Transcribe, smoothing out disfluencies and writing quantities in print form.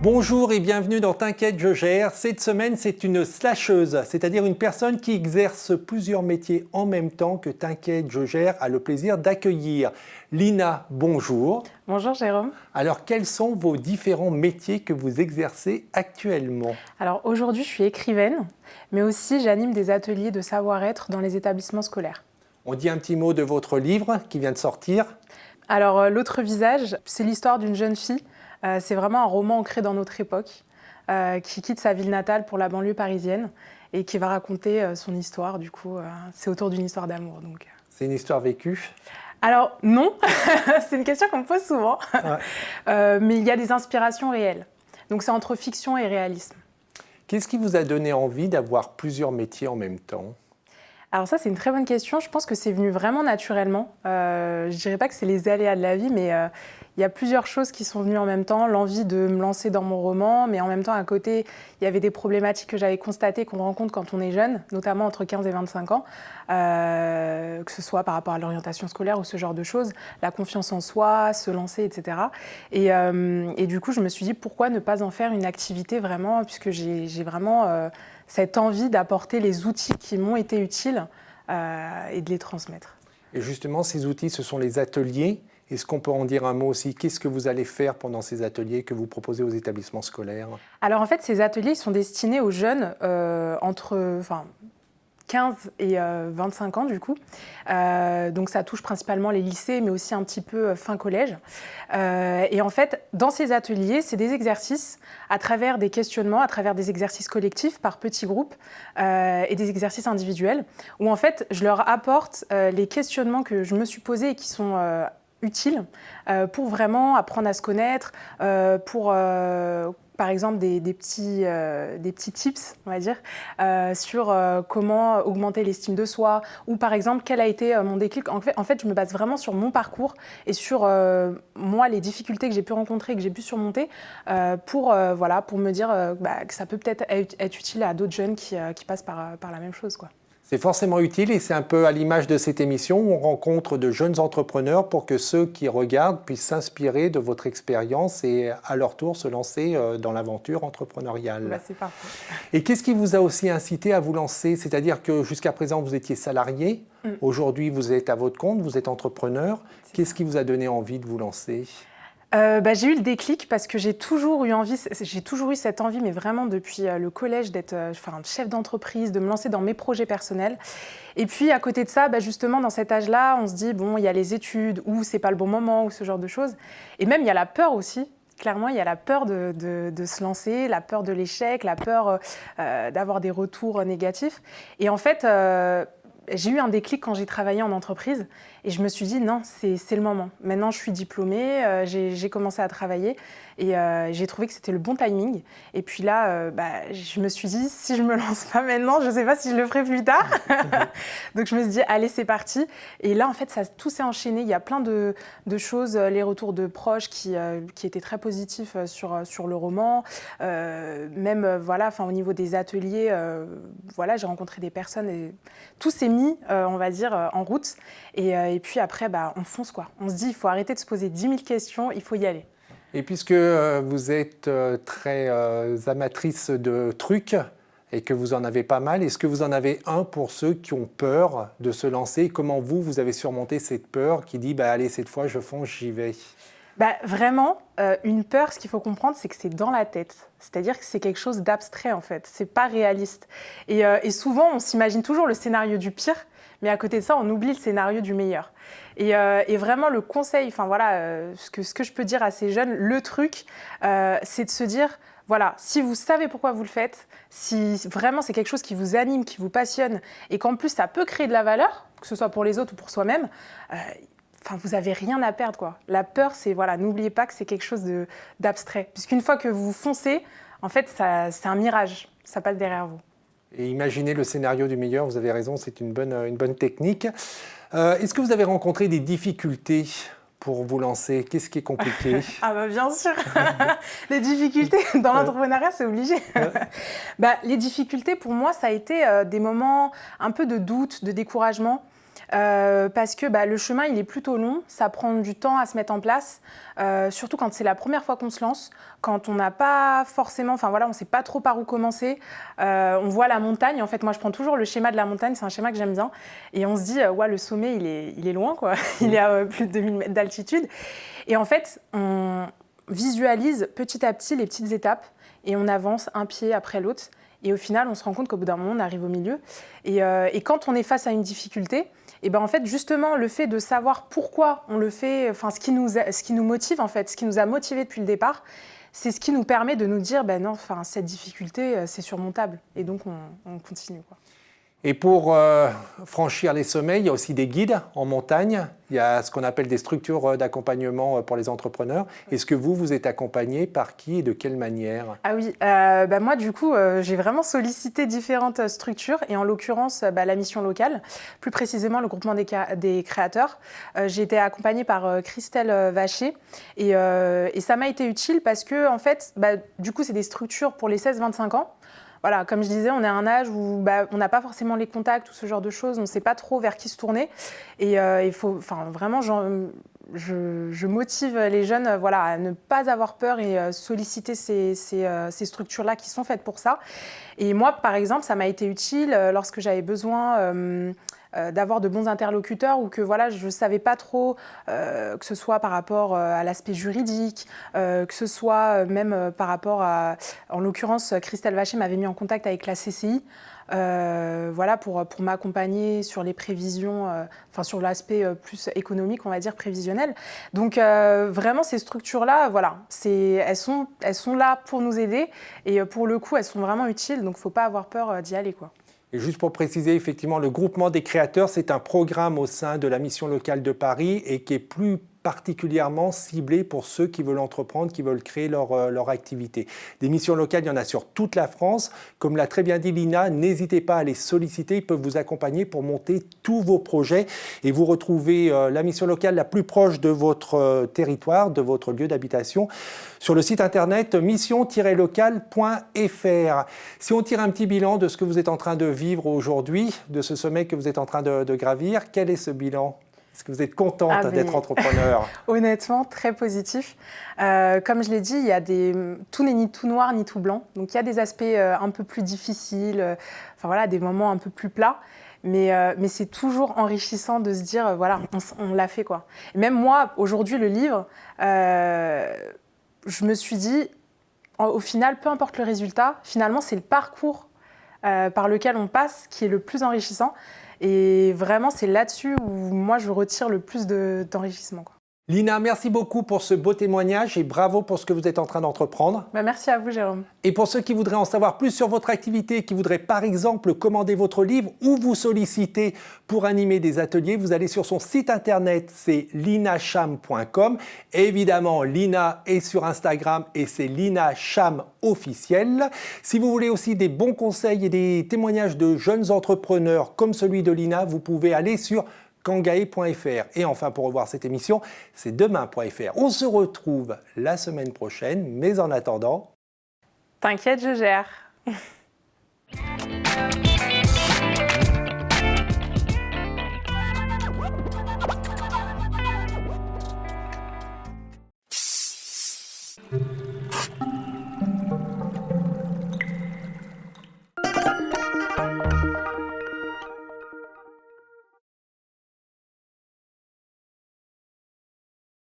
Bonjour et bienvenue dans T'inquiète, je gère. Cette semaine, c'est une slasheuse, c'est-à-dire une personne qui exerce plusieurs métiers en même temps que T'inquiète, je gère a le plaisir d'accueillir. Lina, bonjour. Bonjour Jérôme. Alors, quels sont vos différents métiers que vous exercez actuellement? Alors aujourd'hui, je suis écrivaine, mais aussi j'anime des ateliers de savoir-être dans les établissements scolaires. On dit un petit mot de votre livre qui vient de sortir. Alors l'autre visage, c'est l'histoire d'une jeune fille. C'est vraiment un roman ancré dans notre époque, qui quitte sa ville natale pour la banlieue parisienne et qui va raconter son histoire. Du coup, c'est autour d'une histoire d'amour. Donc. C'est une histoire vécue? Alors non, c'est une question qu'on me pose souvent, Ouais. mais il y a des inspirations réelles. Donc c'est entre fiction et réalisme. Qu'est-ce qui vous a donné envie d'avoir plusieurs métiers en même temps? Alors ça, c'est une très bonne question. Je pense que c'est venu vraiment naturellement. Je dirais pas que c'est les aléas de la vie, mais il y a plusieurs choses qui sont venues en même temps. L'envie de me lancer dans mon roman, mais en même temps, à côté, il y avait des problématiques que j'avais constatées qu'on rencontre quand on est jeune, notamment entre 15 et 25 ans, que ce soit par rapport à l'orientation scolaire ou ce genre de choses, la confiance en soi, se lancer, etc. Et du coup, je me suis dit, pourquoi ne pas en faire une activité vraiment, puisque j'ai vraiment cette envie d'apporter les outils qui m'ont été utiles et de les transmettre. Et justement, ces outils, ce sont les ateliers. Est-ce qu'on peut en dire un mot aussi? Qu'est-ce que vous allez faire pendant ces ateliers que vous proposez aux établissements scolaires? Alors en fait, ces ateliers sont destinés aux jeunes entre 15 et 25 ans du coup. Donc ça touche principalement les lycées, mais aussi un petit peu fin collège. Et en fait, dans ces ateliers, c'est des exercices à travers des questionnements, à travers des exercices collectifs par petits groupes et des exercices individuels, où en fait, je leur apporte les questionnements que je me suis posés et qui sont utiles pour vraiment apprendre à se connaître, pour par exemple des petits tips, on va dire, sur comment augmenter l'estime de soi, ou par exemple quel a été mon déclic. En fait, je me base vraiment sur mon parcours et sur moi, les difficultés que j'ai pu rencontrer, que j'ai pu surmonter, pour me dire que ça peut peut-être être utile à d'autres jeunes qui passent par la même chose, quoi. C'est forcément utile et c'est un peu à l'image de cette émission où on rencontre de jeunes entrepreneurs pour que ceux qui regardent puissent s'inspirer de votre expérience et à leur tour se lancer dans l'aventure entrepreneuriale. C'est parfait. Et qu'est-ce qui vous a aussi incité à vous lancer? C'est-à-dire que jusqu'à présent vous étiez salarié, aujourd'hui vous êtes à votre compte, vous êtes entrepreneur. Qu'est-ce qui vous a donné envie de vous lancer? J'ai eu le déclic parce que j'ai toujours eu cette envie, mais vraiment depuis le collège, d'être chef d'entreprise, de me lancer dans mes projets personnels. Et puis à côté de ça, justement dans cet âge-là, on se dit bon, il y a les études ou c'est pas le bon moment ou ce genre de choses. Et même il y a la peur aussi. Clairement, il y a la peur de se lancer, la peur de l'échec, la peur d'avoir des retours négatifs. Et en fait, j'ai eu un déclic quand j'ai travaillé en entreprise et je me suis dit non, c'est le moment. Maintenant, je suis diplômée, j'ai commencé à travailler et j'ai trouvé que c'était le bon timing. Et puis là, je me suis dit, si je ne me lance pas maintenant, je ne sais pas si je le ferai plus tard. Donc je me suis dit, allez, c'est parti. Et là, en fait, tout s'est enchaîné. Il y a plein de choses, les retours de proches qui étaient très positifs sur le roman. Même au niveau des ateliers, j'ai rencontré des personnes et tout s'est mis, on va dire, en route. Et puis après, on fonce, quoi. On se dit, il faut arrêter de se poser 10 000 questions, il faut y aller. Et puisque vous êtes très amatrice de trucs et que vous en avez pas mal, est-ce que vous en avez un pour ceux qui ont peur de se lancer? Comment vous avez surmonté cette peur qui dit allez, cette fois je fonce, j'y vais? Vraiment, une peur, ce qu'il faut comprendre, c'est que c'est dans la tête. C'est-à-dire que c'est quelque chose d'abstrait, en fait. C'est pas réaliste. Et souvent, on s'imagine toujours le scénario du pire, mais à côté de ça, on oublie le scénario du meilleur. Et vraiment, le conseil, ce que je peux dire à ces jeunes, le truc, c'est de se dire, voilà, si vous savez pourquoi vous le faites, si vraiment c'est quelque chose qui vous anime, qui vous passionne, et qu'en plus, ça peut créer de la valeur, que ce soit pour les autres ou pour soi-même, vous n'avez rien à perdre, quoi. La peur, c'est, n'oubliez pas que c'est quelque chose d'abstrait. Puisqu'une fois que vous foncez, en fait, c'est un mirage. Ça passe derrière vous. Et imaginez le scénario du meilleur, vous avez raison, c'est une bonne technique. Est-ce que vous avez rencontré des difficultés pour vous lancer? Qu'est-ce qui est compliqué? Ah bah bien sûr. Les difficultés dans l'entrepreneuriat, c'est obligé. Les difficultés, pour moi, ça a été des moments un peu de doute, de découragement. Parce que le chemin, il est plutôt long. Ça prend du temps à se mettre en place. Surtout quand c'est la première fois qu'on se lance. Quand on n'a pas forcément... Enfin voilà, on ne sait pas trop par où commencer. On voit la montagne. En fait, moi, je prends toujours le schéma de la montagne. C'est un schéma que j'aime bien. Et on se dit, ouais, le sommet, il est loin, quoi. Il est à plus de 2000 mètres d'altitude. Et en fait, on visualise petit à petit les petites étapes. Et on avance un pied après l'autre. Et au final, on se rend compte qu'au bout d'un moment, on arrive au milieu. Et quand on est face à une difficulté, et en fait, justement, le fait de savoir pourquoi on le fait, enfin, ce qui nous motive, en fait, ce qui nous a motivés depuis le départ, c'est ce qui nous permet de nous dire, non, enfin, cette difficulté, c'est surmontable. Et donc, on continue, quoi. Et pour franchir les sommets, il y a aussi des guides en montagne. Il y a ce qu'on appelle des structures d'accompagnement pour les entrepreneurs. Est-ce que vous êtes accompagné par qui et de quelle manière? Ah oui, moi du coup, j'ai vraiment sollicité différentes structures et en l'occurrence la mission locale, plus précisément le groupement des créateurs. J'ai été accompagnée par Christelle Vacher et ça m'a été utile parce que en fait, du coup, c'est des structures pour les 16-25 ans. Voilà, comme je disais, on est à un âge où on n'a pas forcément les contacts ou ce genre de choses, on ne sait pas trop vers qui se tourner. Et il faut, vraiment, je motive les jeunes à ne pas avoir peur et solliciter ces structures-là qui sont faites pour ça. Et moi, par exemple, ça m'a été utile lorsque j'avais besoin d'avoir de bons interlocuteurs ou que je ne savais pas trop, que ce soit par rapport à l'aspect juridique, que ce soit même par rapport à... En l'occurrence, Christelle Vacher m'avait mis en contact avec la CCI pour m'accompagner sur les prévisions, sur l'aspect plus économique, on va dire, prévisionnel. Donc vraiment, ces structures-là, elles sont là pour nous aider et pour le coup, elles sont vraiment utiles, donc il ne faut pas avoir peur d'y aller, quoi. Et juste pour préciser, effectivement, le groupement des créateurs, c'est un programme au sein de la mission locale de Paris et qui est plus particulièrement ciblé pour ceux qui veulent entreprendre, qui veulent créer leur activité. Des missions locales, il y en a sur toute la France. Comme l'a très bien dit Lina, n'hésitez pas à les solliciter. Ils peuvent vous accompagner pour monter tous vos projets et vous retrouvez la mission locale la plus proche de votre territoire, de votre lieu d'habitation, sur le site internet mission-locale.fr. Si on tire un petit bilan de ce que vous êtes en train de vivre aujourd'hui, de ce sommet que vous êtes en train de gravir, quel est ce bilan ? Est-ce que vous êtes contente d'être entrepreneur? Honnêtement, très positif. Comme je l'ai dit, tout n'est ni tout noir ni tout blanc. Donc il y a des aspects un peu plus difficiles, des moments un peu plus plats. Mais c'est toujours enrichissant de se dire, on l'a fait, quoi. Et même moi, aujourd'hui, le livre, je me suis dit, au final, peu importe le résultat, finalement, c'est le parcours par lequel on passe qui est le plus enrichissant. Et vraiment, c'est là-dessus où moi, je retire le plus d'enrichissement, quoi. Lina, merci beaucoup pour ce beau témoignage et bravo pour ce que vous êtes en train d'entreprendre. Merci à vous, Jérôme. Et pour ceux qui voudraient en savoir plus sur votre activité, qui voudraient par exemple commander votre livre ou vous solliciter pour animer des ateliers, vous allez sur son site internet, c'est linacham.com. Évidemment, Lina est sur Instagram et c'est Lina Cham officiel. Si vous voulez aussi des bons conseils et des témoignages de jeunes entrepreneurs comme celui de Lina, vous pouvez aller sur kangae.fr. Et enfin, pour revoir cette émission, c'est demain.fr. On se retrouve la semaine prochaine, mais en attendant... T'inquiète, je gère.